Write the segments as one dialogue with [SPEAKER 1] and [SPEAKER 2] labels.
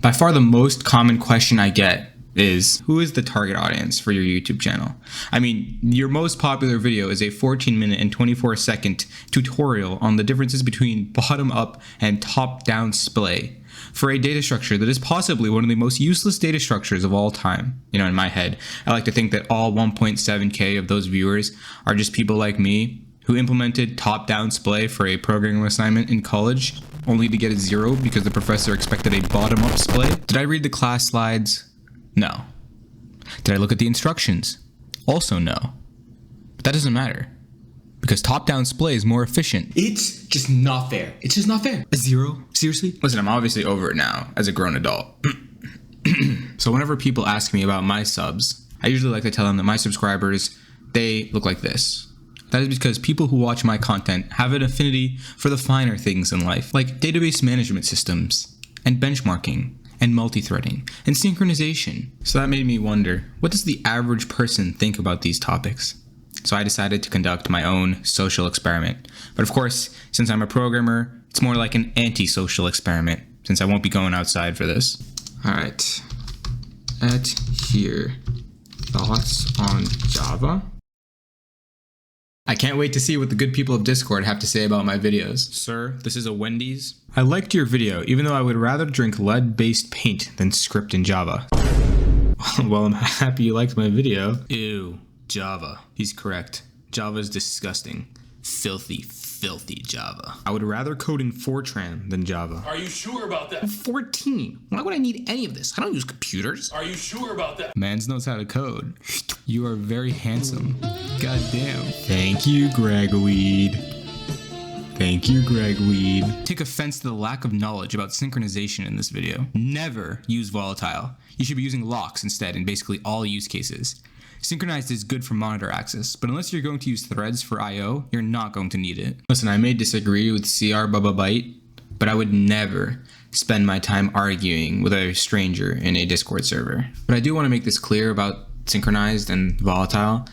[SPEAKER 1] By far the most common question I get is, who is the target audience for your YouTube channel? I mean, your most popular video is a 14-minute and 24-second tutorial on the differences between bottom-up and top-down splay for a data structure that is possibly one of the most useless data structures of all time. You know, in my head, I like to think that all 1.7K of those viewers are just people like me who implemented top-down splay for a programming assignment in college, only to get a 0 because the professor expected a bottom-up splay. Did I read the class slides? No. Did I look at the instructions? Also no. But that doesn't matter, because top-down splay is more efficient. It's just not fair. It's just not fair. A 0? Seriously? Listen, I'm obviously over it now as a grown adult. So whenever people ask me about my subs, I usually like to tell them that my subscribers, they look like this. That is because people who watch my content have an affinity for the finer things in life, like database management systems, and benchmarking, and multi-threading, and synchronization. So that made me wonder, what does the average person think about these topics? So I decided to conduct my own social experiment. But of course, since I'm a programmer, it's more like an anti-social experiment, since I won't be going outside for this. Alright, at here, thoughts on Java? I can't wait to see what the good people of Discord have to say about my videos. Sir, this is a Wendy's. I liked your video, even though I would rather drink lead-based paint than script in Java. Well, I'm happy you liked my video. Ew, Java. He's correct. Java is disgusting. Filthy, filthy Java. I would rather code in Fortran than Java.
[SPEAKER 2] Are you sure about that?
[SPEAKER 1] I'm 14. Why would I need any of this? I don't use computers.
[SPEAKER 2] Are you sure about that?
[SPEAKER 1] Mans knows how to code. You are very handsome. God damn. Thank you, Gregweed. Thank you, Gregweed. Take offense to the lack of knowledge about synchronization in this video. Never use Volatile. You should be using locks instead in basically all use cases. Synchronized is good for monitor access, but unless you're going to use threads for I/O, you're not going to need it. Listen, I may disagree with CR Bubba Byte, but I would never spend my time arguing with a stranger in a Discord server. But I do want to make this clear about synchronized and volatile.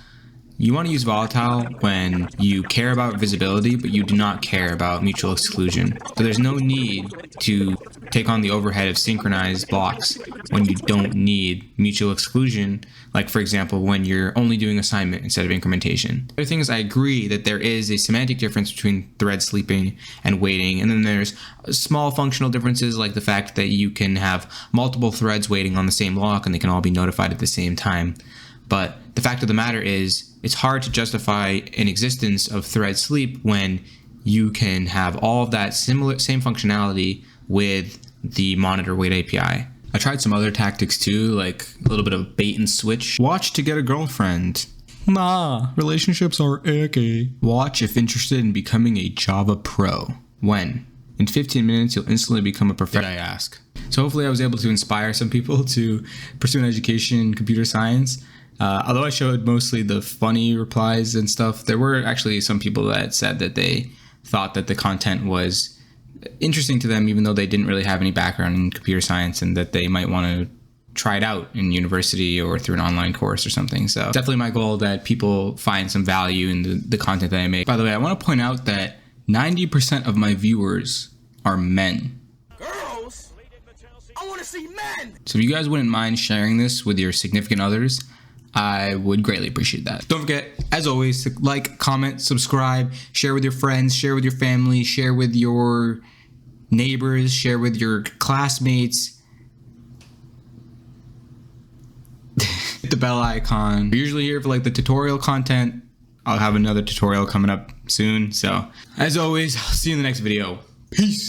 [SPEAKER 1] You want to use volatile when you care about visibility, but you do not care about mutual exclusion. So there's no need to take on the overhead of synchronized blocks when you don't need mutual exclusion, like for example, when you're only doing assignment instead of incrementation. The other thing is, I agree that there is a semantic difference between thread sleeping and waiting, and then there's small functional differences like the fact that you can have multiple threads waiting on the same lock and they can all be notified at the same time. But the fact of the matter is, it's hard to justify an existence of thread sleep when you can have all of that same functionality with the monitor wait API. I tried some other tactics too, like a little bit of bait and switch. Watch to get a girlfriend. Nah, relationships are icky. Watch if interested in becoming a Java pro. When? In 15 minutes, you'll instantly become a professional. Did I ask? So hopefully I was able to inspire some people to pursue an education in computer science. Although I showed mostly the funny replies and stuff, there were actually some people that said that they thought that the content was interesting to them, even though they didn't really have any background in computer science, and that they might want to try it out in university or through an online course or something. So definitely my goal that people find some value in the content that I make. By the way, I want to point out that 90% of my viewers are men.
[SPEAKER 2] Girls? I want to see men!
[SPEAKER 1] So if you guys wouldn't mind sharing this with your significant others, I would greatly appreciate that. Don't forget, as always, to like, comment, subscribe, share with your friends, share with your family, share with your neighbors, share with your classmates. Hit the bell icon. We're usually here for like the tutorial content. I'll have another tutorial coming up soon. So as always, I'll see you in the next video. Peace.